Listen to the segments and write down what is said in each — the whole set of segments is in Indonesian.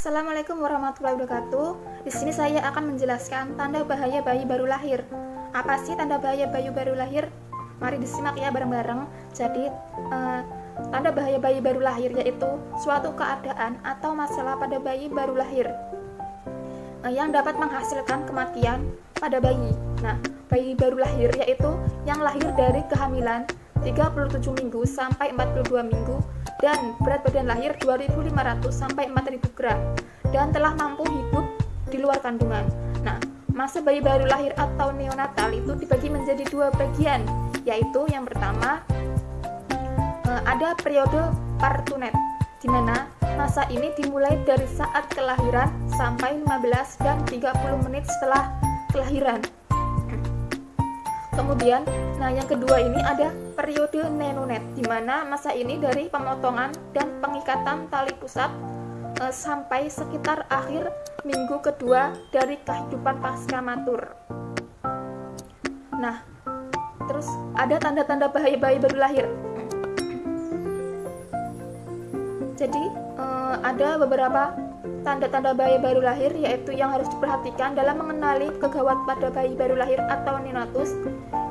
Assalamualaikum warahmatullahi wabarakatuh. Di sini saya akan menjelaskan tanda bahaya bayi baru lahir. Apa sih tanda bahaya bayi baru lahir? Mari disimak ya bareng-bareng. Jadi, tanda bahaya bayi baru lahir yaitu suatu keadaan atau masalah pada bayi baru lahir yang dapat menghasilkan kematian pada bayi. Nah, bayi baru lahir yaitu yang lahir dari kehamilan 37 minggu sampai 42 minggu dan berat badan lahir 2.500 sampai 4.000 gram dan telah mampu hidup di luar kandungan. Nah, masa bayi baru lahir atau neonatal itu dibagi menjadi dua bagian, yaitu yang pertama ada periode partunet, di mana masa ini dimulai dari saat kelahiran sampai 15 dan 30 menit setelah kelahiran. Kemudian, yang kedua ini ada periode neonet, di mana masa ini dari pemotongan dan pengikatan tali pusat sampai sekitar akhir minggu kedua dari kehidupan pasca matur. Nah, terus ada tanda-tanda bahaya bayi baru lahir. Jadi, ada beberapa tanda-tanda bayi baru lahir yaitu yang harus diperhatikan dalam mengenali kegawat pada bayi baru lahir atau neonatus.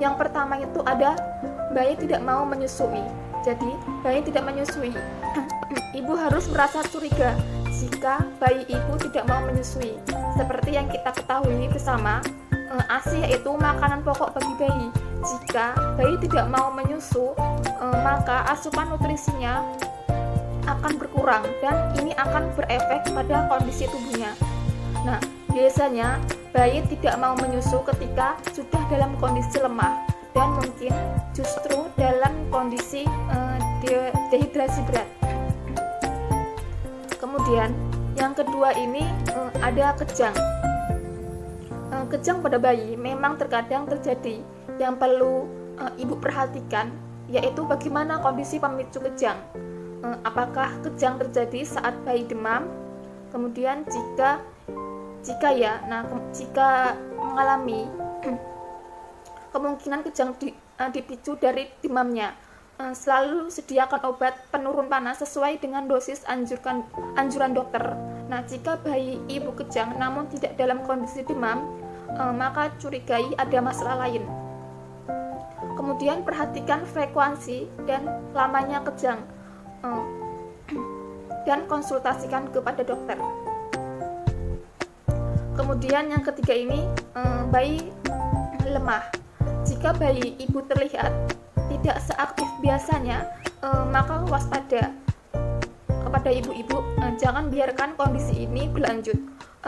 Yang pertama itu ada bayi tidak mau menyusui. Jadi, bayi tidak menyusui. Ibu harus merasa curiga jika bayi ibu tidak mau menyusui. Seperti yang kita ketahui bersama, ASI yaitu makanan pokok bagi bayi. Jika bayi tidak mau menyusu, maka asupan nutrisinya akan berkurang dan ini akan berefek pada kondisi tubuhnya. Nah, biasanya bayi tidak mau menyusu ketika sudah dalam kondisi lemah dan mungkin justru dalam kondisi dehidrasi berat. Kemudian yang kedua ini ada kejang. Kejang pada bayi memang terkadang terjadi. Yang perlu ibu perhatikan yaitu bagaimana kondisi pemicu kejang. Apakah kejang terjadi saat bayi demam? Kemudian jika mengalami kemungkinan kejang dipicu dari demamnya, selalu sediakan obat penurun panas sesuai dengan dosis anjuran dokter. Nah, jika bayi ibu kejang namun tidak dalam kondisi demam, maka curigai ada masalah lain. Kemudian perhatikan frekuensi dan lamanya kejang dan konsultasikan kepada dokter. Kemudian yang ketiga ini bayi lemah. Jika bayi ibu terlihat tidak seaktif biasanya, maka waspada kepada ibu-ibu, jangan biarkan kondisi ini berlanjut.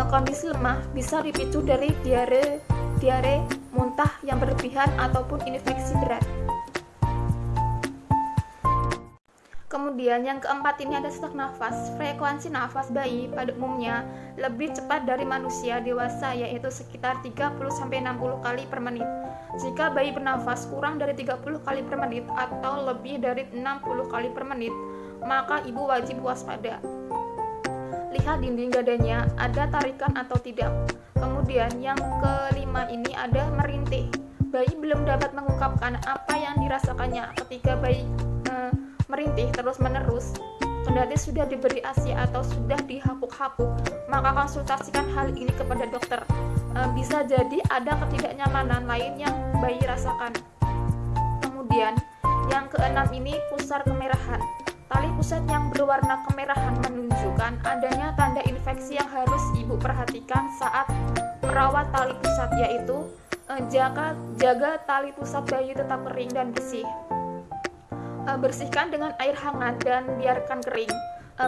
Kondisi lemah bisa dipicu dari diare, muntah yang berlebihan ataupun infeksi berat. Kemudian yang keempat ini ada sesak nafas. Frekuensi nafas bayi pada umumnya lebih cepat dari manusia dewasa, yaitu sekitar 30-60 kali per menit. Jika bayi bernafas kurang dari 30 kali per menit atau lebih dari 60 kali per menit, maka ibu wajib waspada. Lihat dinding dadanya ada tarikan atau tidak. Kemudian yang kelima ini ada merintih. Bayi belum dapat mengungkapkan apa yang dirasakannya ketika bayi merintih terus-menerus, kendati sudah diberi ASI atau sudah dihapuk-hapuk, maka konsultasikan hal ini kepada dokter. Bisa jadi ada ketidaknyamanan lain yang bayi rasakan. Kemudian yang keenam ini pusar kemerahan. Tali pusat yang berwarna kemerahan menunjukkan adanya tanda infeksi yang harus ibu perhatikan saat merawat tali pusat, yaitu jaga tali pusat bayi tetap kering dan bersih. Bersihkan dengan air hangat dan biarkan kering.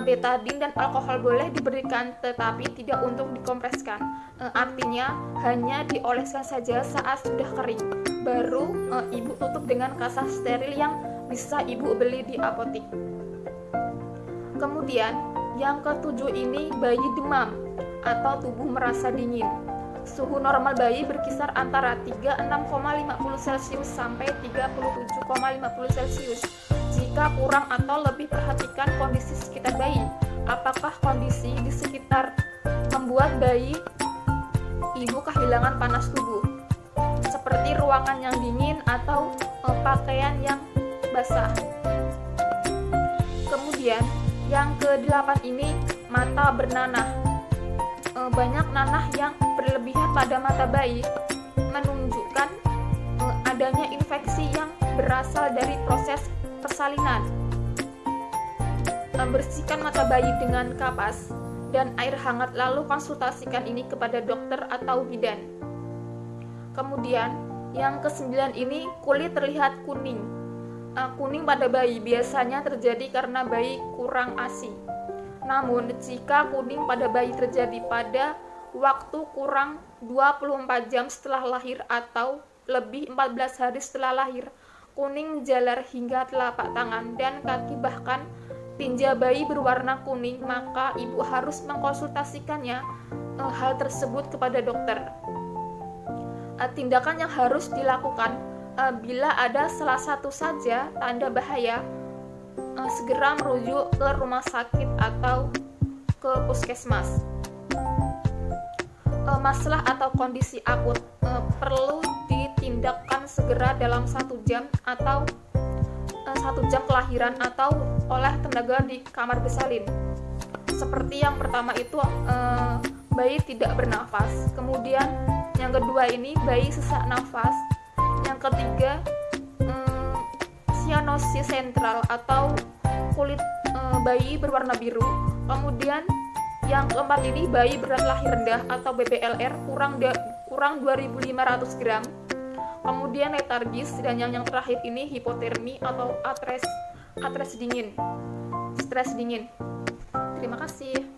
Betadin dan alkohol boleh diberikan tetapi tidak untuk dikompreskan. Artinya hanya dioleskan saja saat sudah kering. Baru ibu tutup dengan kaca steril yang bisa ibu beli di apotik. Kemudian yang ketujuh ini bayi demam atau tubuh merasa dingin. Suhu normal bayi berkisar antara 36,50 Celcius sampai 37,50 Celcius. Jika kurang atau lebih, perhatikan kondisi sekitar bayi. Apakah kondisi di sekitar membuat bayi ibu kehilangan panas tubuh, seperti ruangan yang dingin atau pakaian yang basah. Kemudian yang ke-8 ini Mata bernanah. Banyak nanah yang berlebihan pada mata bayi menunjukkan adanya infeksi yang berasal dari proses persalinan. Bersihkan mata bayi dengan kapas dan air hangat, lalu konsultasikan ini kepada dokter atau bidan. Kemudian yang ke-9 ini, kulit terlihat kuning. Kuning pada bayi biasanya terjadi karena bayi kurang ASI. Namun jika kuning pada bayi terjadi pada waktu kurang 24 jam setelah lahir atau lebih 14 hari setelah lahir, kuning menjalar hingga telapak tangan dan kaki, bahkan tinja bayi berwarna kuning, maka ibu harus mengkonsultasikannya hal tersebut kepada dokter. Tindakan yang harus dilakukan bila ada salah satu saja tanda bahaya, segera merujuk ke rumah sakit atau ke puskesmas. Masalah atau kondisi akut perlu ditindakkan segera dalam 1 jam atau 1 jam kelahiran atau oleh tenaga di kamar bersalin. Seperti yang pertama itu bayi tidak bernafas, kemudian yang kedua ini bayi sesak nafas, yang ketiga sianosis sentral atau kulit bayi berwarna biru, kemudian yang keempat ini bayi berat lahir rendah atau BBLR kurang 2.500 gram, kemudian letargis, dan yang terakhir ini hipotermi atau stres dingin. Terima kasih.